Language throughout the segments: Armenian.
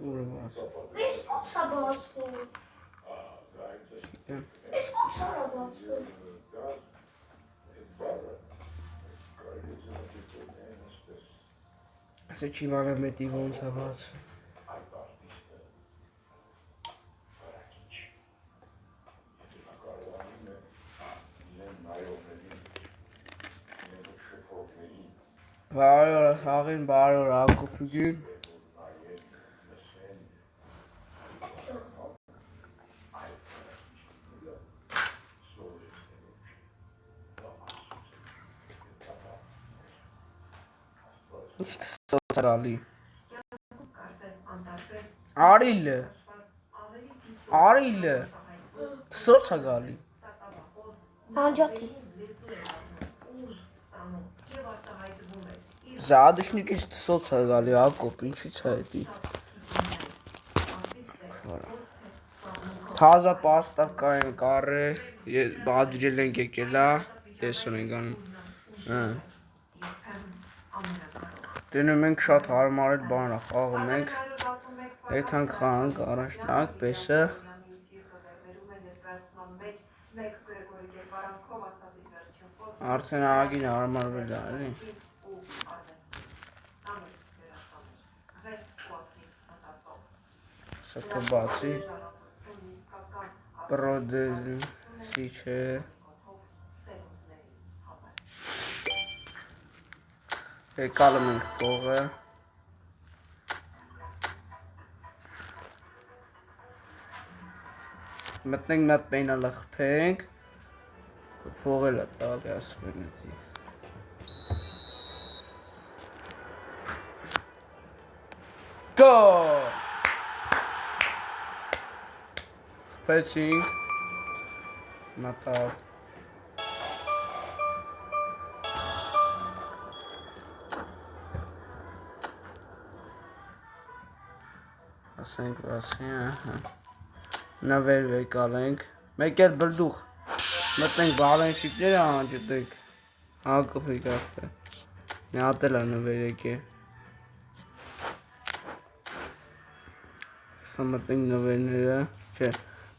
Urmaz. Responsa basso. Responsa basso. Se ci va a mettere con sabato. Var hagen var rako bugün. İşte sosyali. Aril. Aril. Sosyali. Ancati. Zadışnik işte sosyali ya kopun şu çaydı. Taza pasta kain karre. Ye badrilen kekela. Yesoningan. Dünü մենք շատ հարմար էր բան խաղում ենք։ Այդքան խաղանք առաջնակ պես-ը։ Արդեն ագին հարմարվել է, էլի։ Սա բացի պրոդեզի չէ։ Եկալում ենք փողը։ Մտնենք մի հատ պենալը խփենք։ Փողը լա տալի ասում են էդի։ Go! Խփեցինք։ Մտավ։ Ասենք ասի, նվեր վեկալենք, մեկ էլ բլդուխ, մտնենք բալենչիկները անջտենք, հակոպիկ աղբը, մի հատել է նվեր եք է, սա մտնենք նվերները, չէ,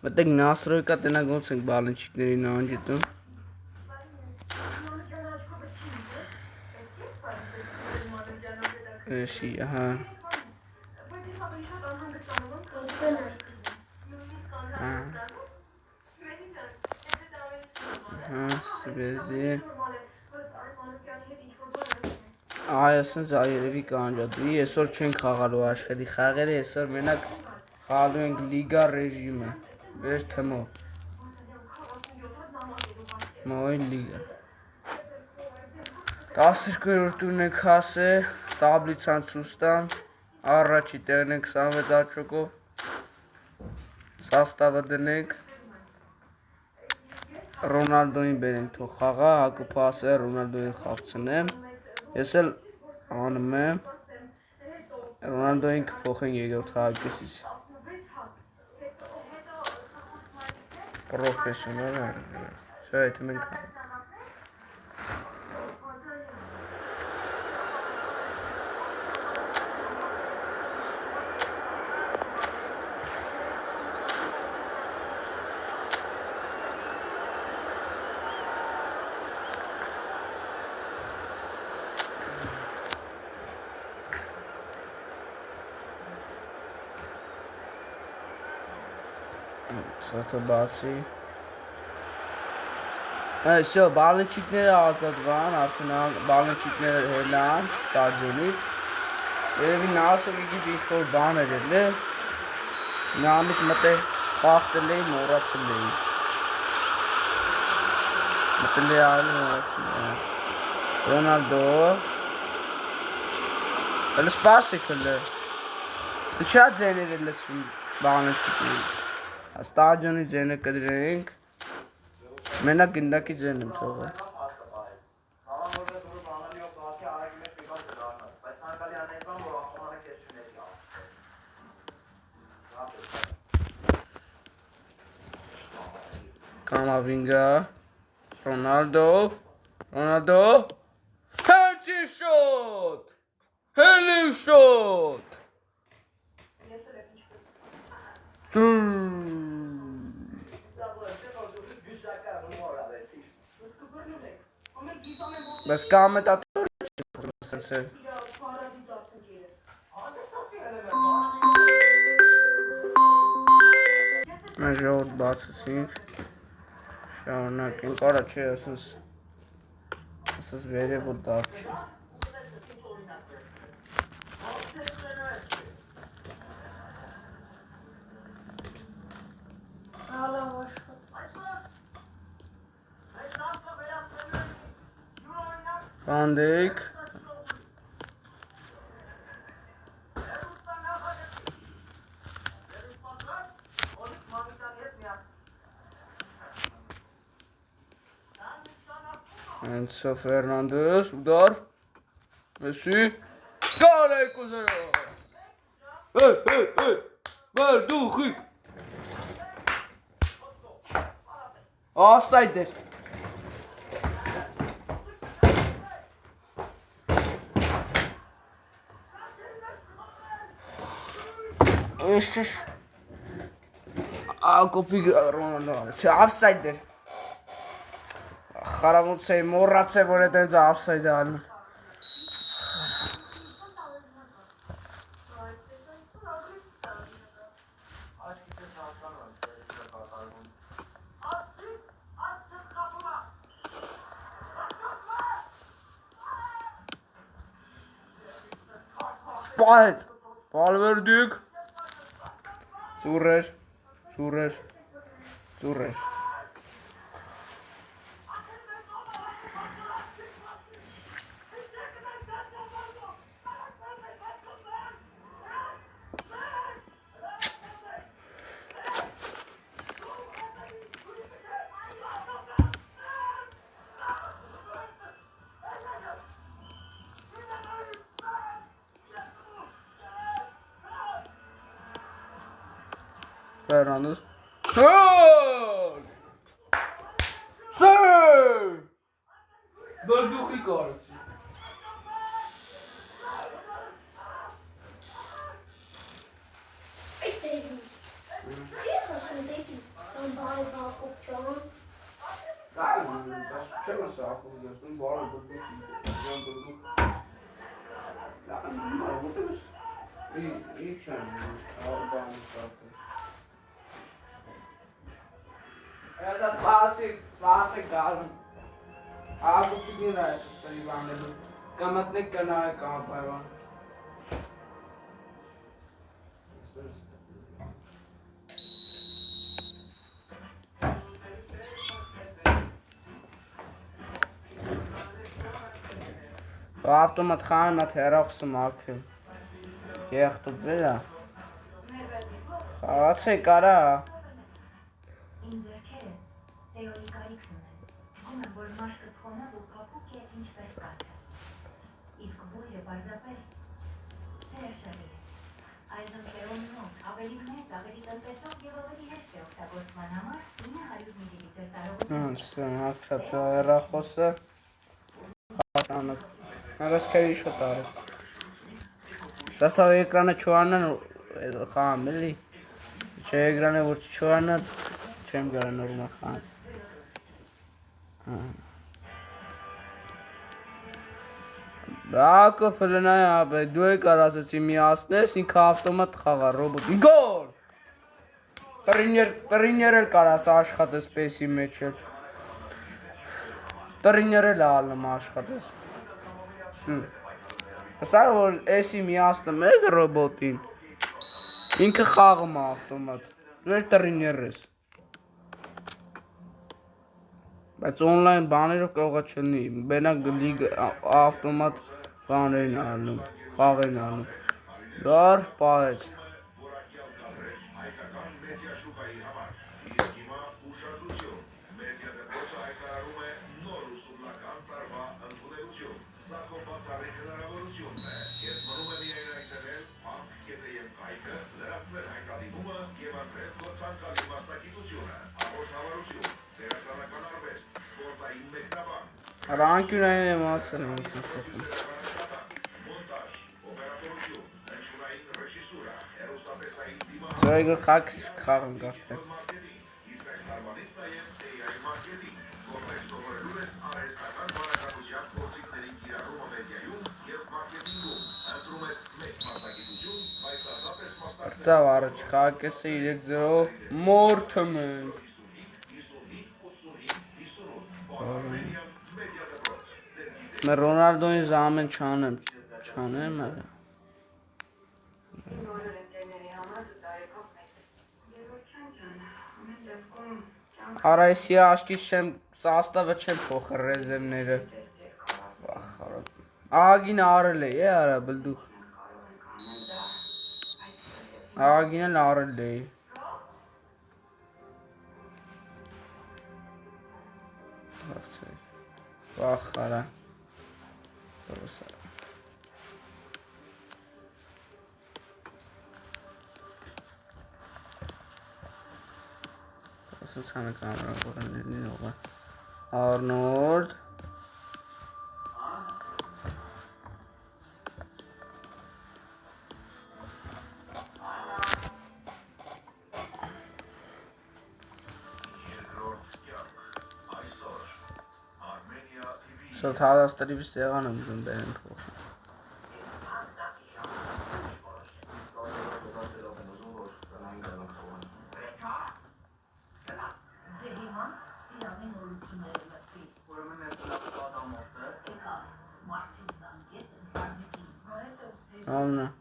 մտնենք նասրոյկա տնակ ոնց ենք բալենչիկներին անջտում, էշի, ահա, Այ ասենց այերևի կանջատվի, այսօր չենք խաղալու աշխարհի խաղերը, այսօր մենակ խաղալու ենք լիգա ռեժիմը, մեր թմով, մոյ լիգա, 12-րդ տուրն ենք հասել, տաբլիցան ցույց տամ, առաջի տեղն ենք 26 աչոկով, սաստավը դնենք, Ռոնալդոին բերենք թող խաղա, Հակոբը ասել է Ռոնալդոին խաղցնեմ, ես էլ անում եմ, Ռոնալդոին կփոխենք երկրորդ խաղակեսից, պրոֆեսիոնալ է, շա այդ մենք Սա բացի Այսո բալենչիկները ազատվան, արդեն բալենչիկները հելան ստադիոնից Երևի նասով իգիտ ինչ-որ բան էր էլ է Նամիք մտեր խաղթել էի, մորացել էի Մտել էի այլ մորացել էի Ռոնալդո Էլ սպասիք էլ է Չա ձեներ էլ լսվում բալենչիկներից Ստադիոնի ձենը կդրենք Մենակ գնդակի ձեն եմ թողը Կամավինգա Ռոնալդո Հենտի շոտ Հելի շոտ Բայց կամետատոր չի։ Մեր ժողովուրդ բացեցինք, շարունակենք, արա չի ասես վերև ու դավ չի։ Հանդեիք Enzo Fernandez, udar Messi Gol ey Kuzey Ver duhik Offside'dir Eşiş Kopik Ronaldo Offside'dir Խարամուցեի մոռացե որ է տենց offside ալու Պայդ Պալվերդիկ Ծուրեր Fernandez Gol! Sir! Bölduxi qarıcı Essa fácil, calma. Água que vira essa história, né? Camat nem canal é calma, pai, vá. Avtomat gaan met herachse maken. Je echt op willen. Gaat ze cara. Ակշացը հեռախոսը Հանգասկերի շոտ արես Սաստավ էկրանը չորանն խաղամ էլի Չէ էկրանը որ չորանն չեմ գարը նորմա խաղամ Բակը վլնայ ապե դու եք արասեցի միասնես ինքը ավտոմատ խաղա ռոբոտ Գոլ Տրիներ էլ կարաս աշխատես պեսի մեջ էլ Տրիներ էլ ալնում աշխատես Ասար որ էսի միասնում ես ռոբոտին Ինքը խաղում է ավտոմատ Դու էլ տրիներ ես Բայց օնլայն բաներով կարողա չլնի Բենակ լիգ ավտոմատ բաներն ալնում Խաղերն ալնում Դար պահեց Ռանկյունային եմ ասել եմ խոսում Գայգը խաքս խաղն կարդը։ Արծավ առաջ խակեսը 3-0 մորթում ենք։ Մեր Ռոնալդոյին զամեն չանեմ արը։ Արայսի աշկի չեմ սաստավը չեմ փոխել ռեզերվները։ Աղագին արել է արա բլդուխ։ Աղագին էլ արել է։ Վախ արա։ Սուսանը կամերա կողնելին ուղը Արնոլդ Շատ հալաստարի վիսեղան եմ զն բերեմ փոխ Ամնա